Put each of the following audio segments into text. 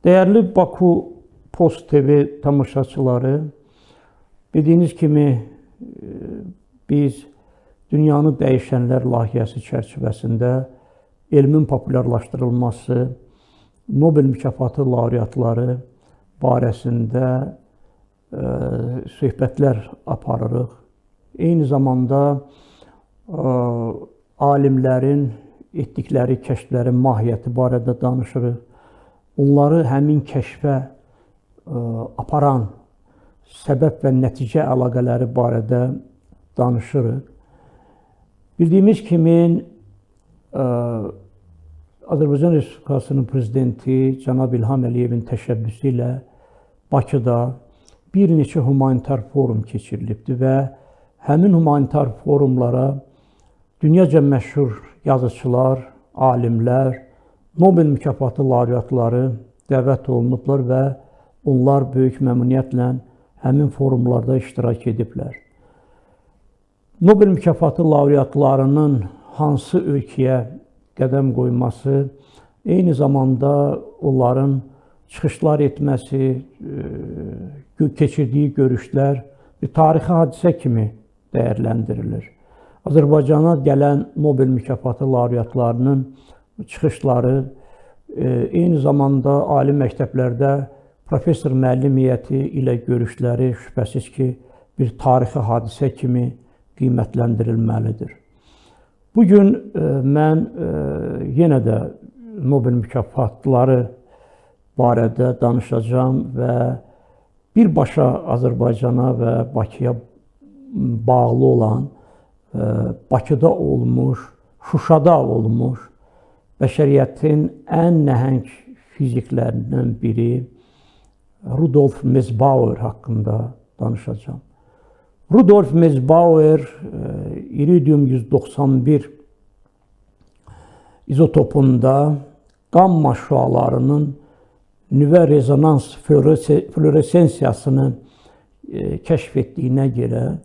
Değerli Baku Post TV tamaşaçıları, bildiğiniz kimi biz Dünyanı Dəyişənlər layihəsi çərçivəsində elmin populyarlaşdırılması, Nobel mükafatı laureatları barəsində söhbətlər aparırıq. Eyni zamanda alimlərin etdikləri kəşflərin mahiyyəti barədə danışırıq. Onları həmin kəşfə aparan səbəb və nəticə əlaqələri barədə danışırıq. Bildiyimiz kimi Azərbaycan Respublikasının prezidenti cənab İlham Əliyevin təşəbbüsü ilə Bakıda bir neçə humanitar forum keçirilibdir və həmin humanitar forumlara dünyaca məşhur yazıçılar, alimlər, Nobel mükafatı laureatları dəvət olunublar və onlar böyük məmnuniyyətlə həmin forumlarda iştirak ediblər. Nobel mükafatı laureatlarının hansı ölkəyə qədəm qoyması, eyni zamanda onların çıxışlar etməsi, keçirdiyi görüşlər bir tarixi hadisə kimi dəyərləndirilir. Azərbaycana gələn Nobel mükafatı laureatlarının çıxışları, eyni zamanda ali məktəblərdə professor müəllim heyəti ilə görüşləri şübhəsiz ki, bir tarixi hadisə kimi qiymətləndirilməlidir. Bugün mən yenə də Nobel mükafatları barədə danışacağım və birbaşa Azərbaycana və Bakıya bağlı olan, Bakıda olmuş, Şuşada olmuş bəşəriyyətin ən nəhəng fiziklərindən biri Rudolf Metzbauer haqqında danışacağım. Rudolf Metzbauer iridium 191 izotopunda qamma şüalarının nüvə rezonans fluoresensiyasını kəşf etdiyinə görə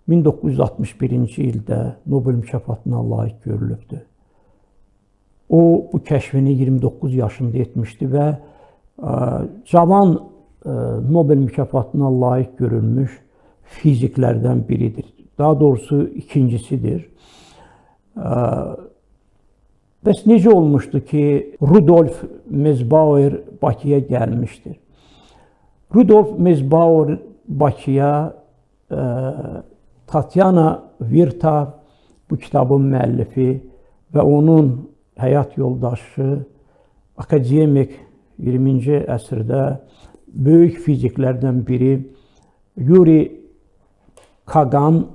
1961-ci ildə Nobel mükafatına layiq görülübdür. O, bu kəşfini 29 yaşında etmişdi və cavan Nobel mükafatına layiq görülmüş fiziklərdən biridir. Daha doğrusu ikincisidir. Bəs necə olmuşdu ki, Rudolf Metzbauer Bakıya gəlmişdir? Rudolf Metzbauer Bakıya Tatyana Virta, bu kitabın müəllifi və onun həyat yoldaşı, akademik 20-ci əsrdə böyük fiziklərdən biri Yuri Kagan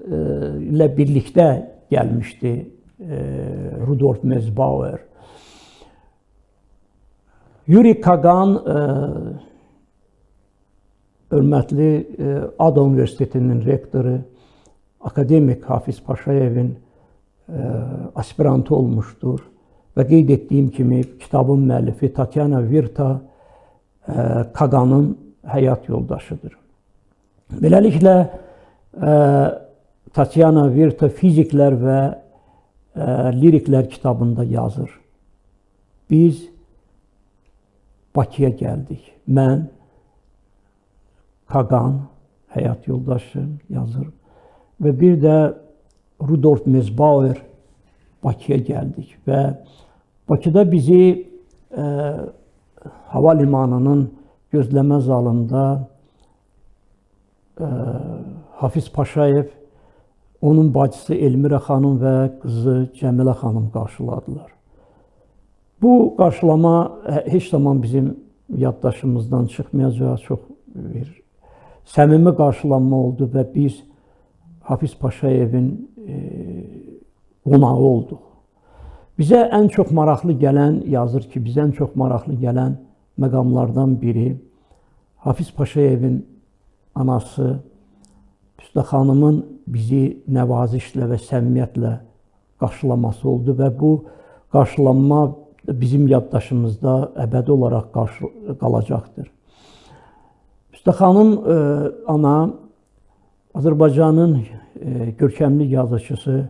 ilə birlikdə gəlmişdi Rudolf Metzbauer. Yuri Kagan hörmətli Ada Universitetinin rektoru, akademik Hafiz Paşayevin aspirantı olmuşdur və qeyd etdiyim kimi kitabın müəllifi Tatyana Virta Kaganın həyat yoldaşıdır. Beləliklə, Tatyana Virta fiziklər və liriklər kitabında yazır. Biz Bakıya gəldik. Mən, Kagan, həyat yoldaşım yazır və bir də Rudolf Metzbauer Bakıya gəldik və Bakıda bizi hava limanının gözləmə zalında Hafiz Paşayev, onun bacısı Elmirə xanım və qızı Cəmilə xanım qarşıladılar. Bu qarşılama heç zaman bizim yaddaşımızdan çıxmayacaq, çox bir səmimi qarşılanma oldu və biz Hafiz Paşayevin qonağı olduq. Bizə ən çox maraqlı gələn, yazır ki, bizə ən çox maraqlı gələn məqamlardan biri Hafiz Paşayevin anası Püstə xanımın bizi nəvazişlə və səmimiyyətlə qarşılaması oldu və bu qarşılanma bizim yaddaşımızda əbədi olaraq qalacaqdır. Püstə xanım ana Azərbaycanın görkəmli yazıçısı,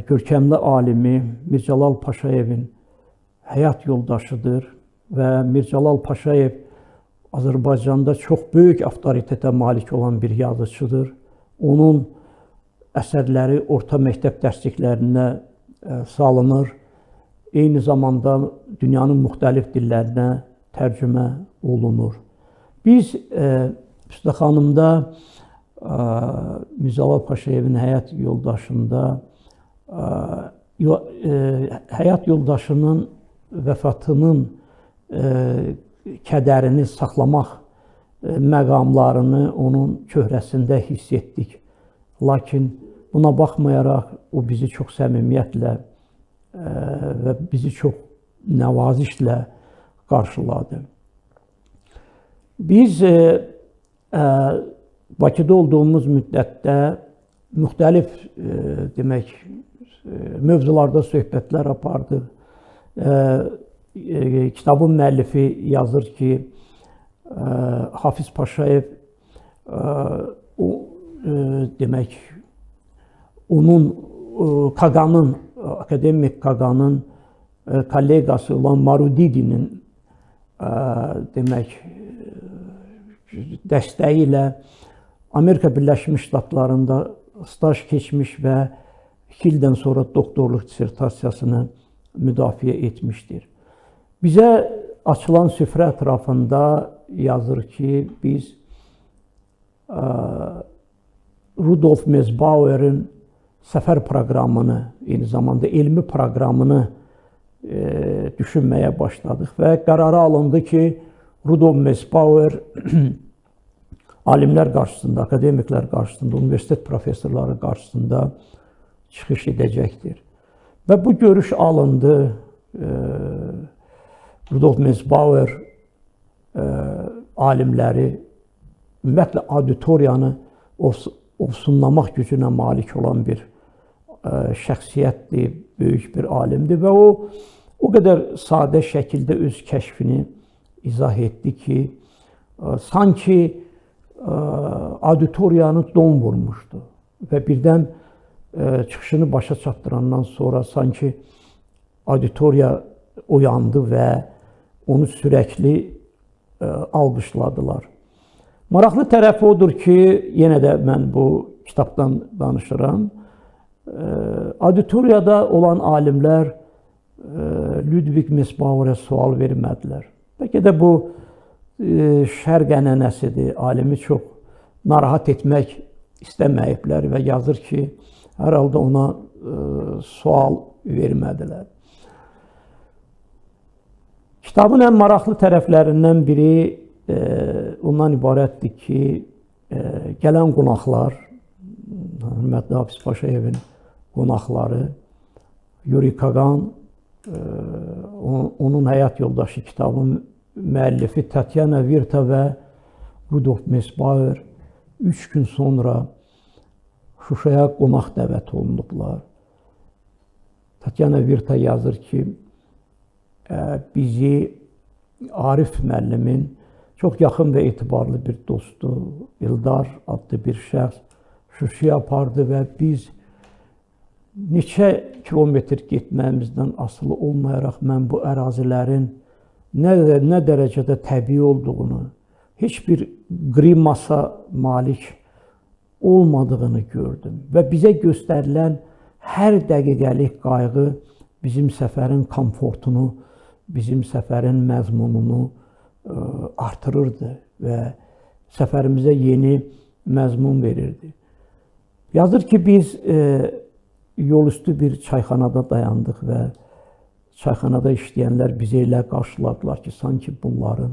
görkəmli alimi Mir Cəlal Paşayevin həyat yoldaşıdır və Mircəlal Paşayev Azərbaycanda çox böyük avtoritetə malik olan bir yazıçıdır. Onun əsərləri orta məktəb dərsliklərinə salınır. Eyni zamanda dünyanın müxtəlif dillərinə tərcümə olunur. Biz Usta xanımda Mircəlal Paşayevin həyat yoldaşında həyat yoldaşının vəfatının kədərini saxlamaq məqamlarını onun çöhrəsində hiss etdik. Lakin buna baxmayaraq o bizi çox səmimiyyətlə və bizi çox nəvazişlə qarşıladı. Biz Bakıda olduğumuz müddətdə müxtəlif mövzularda söhbətlər apardıq. Kitabın müəllifi yazır ki, Hafiz Paşayev onun Kağanın, akademik Kağanın kollegası olan Marudidinin dəstəyi ilə Amerika Birləşmiş Ştatlarında staj keçmiş və 2 ildən sonra doktorluq dissertasiyasını müdafiə etmişdir. Bizə açılan süfrə ətrafında yazır ki, biz Rudolf Mezbauer'in səfər proqramını, eyni zamanda elmi proqramını düşünməyə başladıq və qərara alındı ki, Rudolf Mezbauer alimlər qarşısında, akademiklər qarşısında, universitet professorları qarşısında çıxış edəcəkdir. Və bu görüş alındı. Rudolf Mezbauer alimləri, ümumiyyətlə auditoriyanı ofsunlamaq gücünə malik olan bir şəxsiyyətdir, böyük bir alimdir və o qədər sadə şəkildə öz kəşfini izah etdi ki, sanki auditoriyanı don vurmuşdu və birdən çıxışını başa çatdırandan sonra sanki auditoriya oyandı və onu sürəkli alqışladılar. Maraqlı tərəfi odur ki, yenə də mən bu kitabdan danışıram. Auditoriyada olan alimlər Ludwig Mezbauer'ə sual vermədilər. Bəlkə də bu şərq ənənəsidir. Alimi çox narahat etmək istəməyiblər və yazır ki, hər halda ona sual vermədilər. Kitabın ən maraqlı tərəflərindən biri ondan ibarətdir ki, gələn qonaqlar, hörmətli Hafiz Paşayevin qonaqları, Yuri Kağan, onun həyat yoldaşı, kitabın müəllifi Tatyana Virta və Rudolf Mezbauer 3 gün sonra Şuşaya qonaq dəvət olunublar. Tatyana Virta yazır ki, bizi Arif müəllimin çox yaxın və etibarlı bir dostu, İldar adlı bir şəxs Şuşaya apardı və biz neçə kilometr getməyimizdən asılı olmayaraq mən bu ərazilərin nə dərəcədə təbii olduğunu, heç bir qrimasa malik olmadığını gördüm və bizə göstərilən hər dəqiqəlik qayğı bizim səfərin komfortunu, bizim səfərin məzmununu artırırdı və səfərimizə yeni məzmun verirdi. Yazır ki, biz yolüstü bir çayxanada dayandıq və çayxanada işləyənlər bizi elə qarşıladılar ki, sanki bunların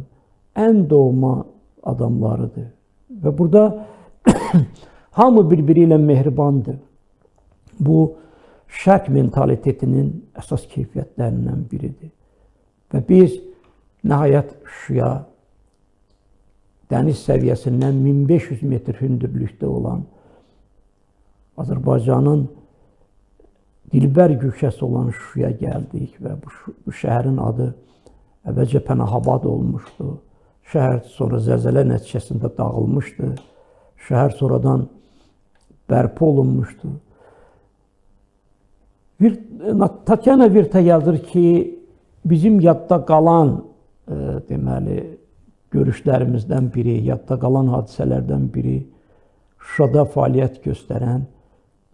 ən doğma adamlarıdır. Və burada hamı bir-biri ilə mehribandır. Bu, şərq mentalitetinin əsas keyfiyyətlərindən biridir. Və biz nəhayət Şuşaya dəniz səviyyəsindən 1500 metr hündürlükdə olan Azərbaycanın dilbər güşəsi olan Şuşaya gəldik və bu şəhərin adı əvvəlcə Pənahabad olmuşdu. Şəhər sonra zəlzələ nəticəsində dağılmışdı. Şəhər sonradan bərpa olunmuşdu. Tatyana Virta yazır ki, bizim yadda qalan deməli, görüşlərimizdən biri, yadda qalan hadisələrdən biri Şuşada fəaliyyət göstərən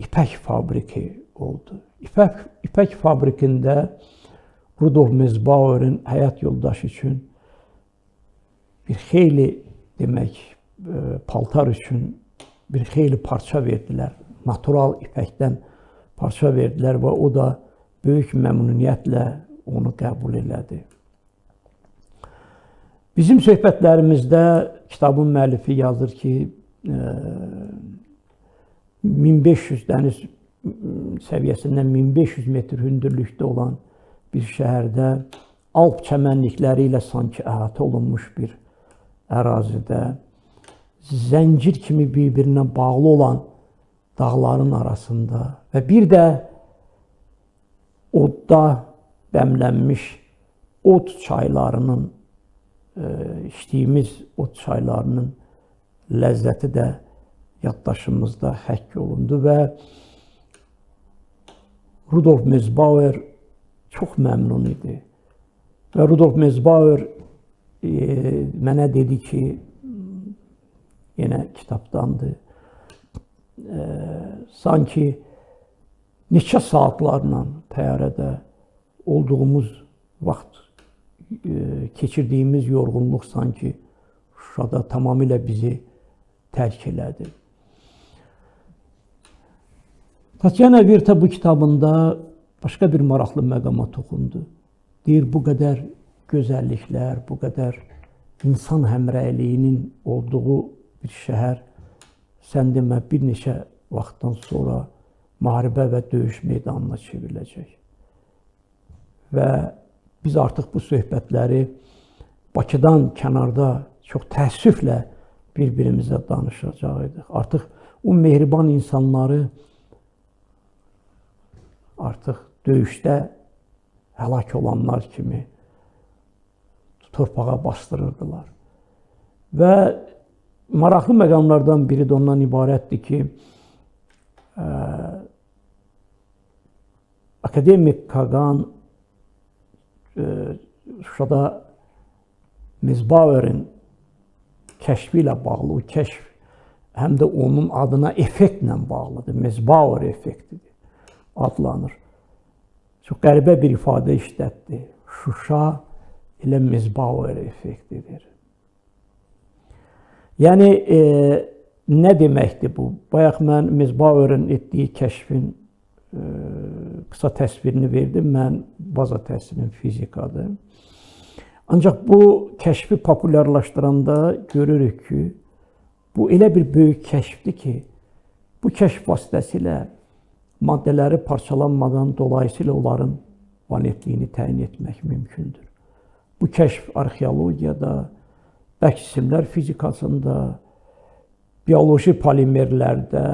ipək fabriki oldu. İpək fabrikində Rudolf Mezbauer'in həyat yoldaşı üçün bir xeyli demək paltar üçün bir xeyli parça verdilər. Natural ipəkdən parça verdilər və o da böyük məmnuniyyətlə onu qəbul elədi. Bizim söhbətlərimizdə kitabın müəllifi yazır ki, 1500 dəniz səviyyəsindən 1500 metr hündürlükdə olan bir şəhərdə Alp çəmənlikləri ilə sanki əhatə olunmuş bir ərazidə zəncir kimi bir-birinə bağlı olan dağların arasında və bir də odda dəmlənmiş od çaylarının, içdiyimiz od çaylarının ləzzəti də yaddaşımızda həkk olundu və Rudolf Mezbauer çox məmnun idi. Və Rudolf Mezbauer mənə dedi ki, yenə kitabdandır, sanki neçə saatlarla təyyarədə olduğumuz vaxt keçirdiyimiz yorğunluq sanki Şuşada tamamilə bizi tərk elədi. Tatyana Virta bu kitabında başqa bir maraqlı məqama toxundu. Deyir, bu qədər gözəlliklər, bu qədər insan həmrəyliyinin olduğu bir şəhər, sən demə, bir neçə vaxtdan sonra müharibə və döyüş meydanına çevriləcək. Və biz artıq bu söhbətləri Bakıdan kənarda çox təəssüflə bir-birimizə danışacağıq. Artıq o mehriban insanları artıq döyüşdə həlak olanlar kimi torpağa bastırırdılar. Və maraqlı məqamlardan biri də ondan ibarətdir ki, akademik Kagan Şuşada Mezbauer'in kəşfi ilə bağlı, o kəşf həm də onun adına effektlə bağlıdır. Mezbauer effektidir adlanır. Çox qəribə bir ifadə işlətdi. Şuşa elə Mezbauer effektidir. Yəni, nə deməkdir bu? Bayaq mən Mezbauer'in etdiyi kəşfin qısa təsvirini verdim. Mən baza təhsilim fizikadır. Ancaq bu kəşfi populyarlaşdıranda görürük ki, bu elə bir böyük kəşfdir ki, bu kəşf vasitəsilə maddələri parçalanmadan dolayısıyla onların valentliyini təyin etmək mümkündür. Bu kəşf arxeologiyada, bərk cisimlər fizikasında, bioloji polimerlərdə,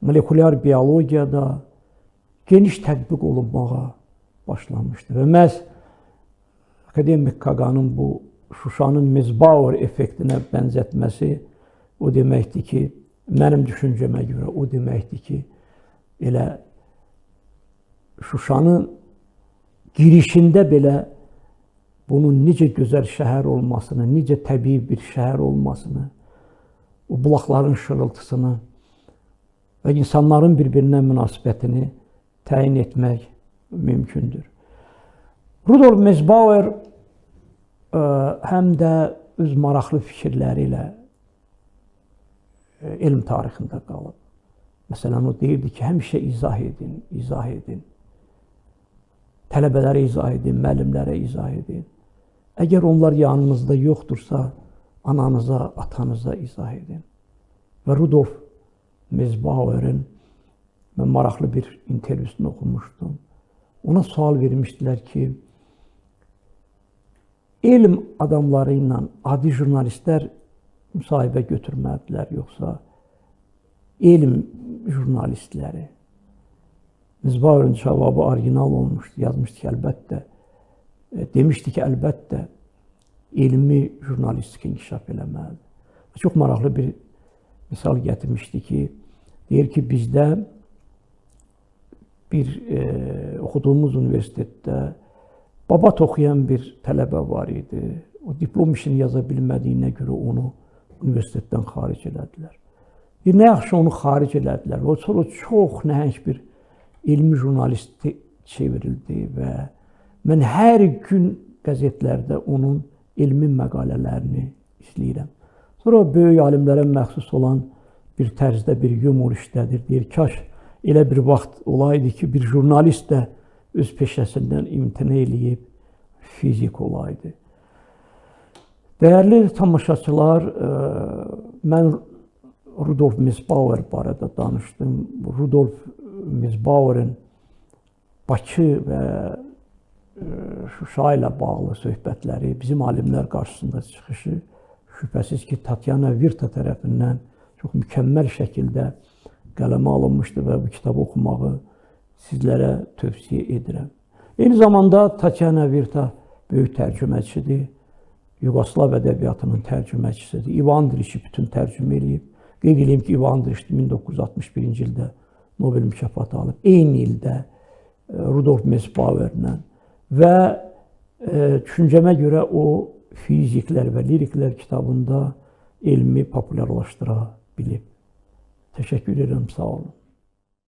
molekulyar biologiyada geniş tətbiq olunmağa başlanmışdır. Və məhz akademik Kaganın bu Şuşanın Mezbauer effektinə bənzətməsi o deməkdir ki, mənim düşüncəmə görə o deməkdir ki, elə Şuşanın girişində belə bunun necə gözəl şəhər olmasını, necə təbii bir şəhər olmasını, o bulaqların şırıltısını və insanların bir-birinə münasibətini təyin etmək mümkündür. Rudolf Mezbauer həm də öz maraqlı fikirləri ilə elm tarixində qalıb. Məsələn, o deyirdi ki, həmişə izah edin, izah edin. Tələbələrə izah edin, müəllimlərə izah edin. Əgər onlar yanınızda yoxdursa, ananıza, atanıza izah edin. Və Rudolf Mezbauer'in mən maraqlı bir intervyusunu oxumuşdum. Ona sual vermişdilər ki, elm adamları ilə adi jurnalistlər müsahibə götürmədilər, yoxsa elm jurnalistləri. Mezbauer'in cavabı orijinal olmuşdu, yazmışdı ki, əlbəttə, demişdi ki, əlbəttə, elmi jurnalistik inkişaf eləməlidir. Çox maraqlı bir misal gətirmişdi ki, deyir ki, bizdə bir oxuduğumuz universitetdə Babat oxuyan bir tələbə var idi. O diplom işini yaza bilmədiyinə görə onu universitetdən xaric elədilər. Nə yaxşı onu xaric elədilər. O sonra çox nəhəng bir elmi jurnalisti çevrildi və mən hər gün qəzetlərdə onun elmi məqalələrini izləyirəm. Sonra böyük alimlərə məxsus olan bir tərzdə bir yumor işlədir. Deyir, kaş elə bir vaxt olaydı ki, bir jurnalist də öz peşəsindən imtina eləyib fizik olaydı. Dəyərli tamaşaçılar, mən Rudolf Mizbauer barədə danışdım. Rudolf Mizbauer'in Bakı və Şuşa ilə bağlı söhbətləri, bizim alimlər qarşısında çıxışı şübhəsiz ki, Tatyana Virta tərəfindən çox mükəmməl şəkildə qələmə alınmışdı və bu kitabı oxumağı sizlərə tövsiyə edirəm. Eyni zamanda Tatyana Virta böyük tərcüməçidir. Yugoslav ədəbiyyatının tərcüməcisidir. İvan Andriçi bütün tərcümə eləyib. Qeyd edeyim ki, İvan Andriç 1961-ci ildə Nobel mükafatı alıb. Eyni ildə Rudolf Mizbauer'lə və düşüncəmə görə o fiziklər və liriklər kitabında elmi populyarlaşdıra bilib. Təşəkkür edirəm, sağ olun.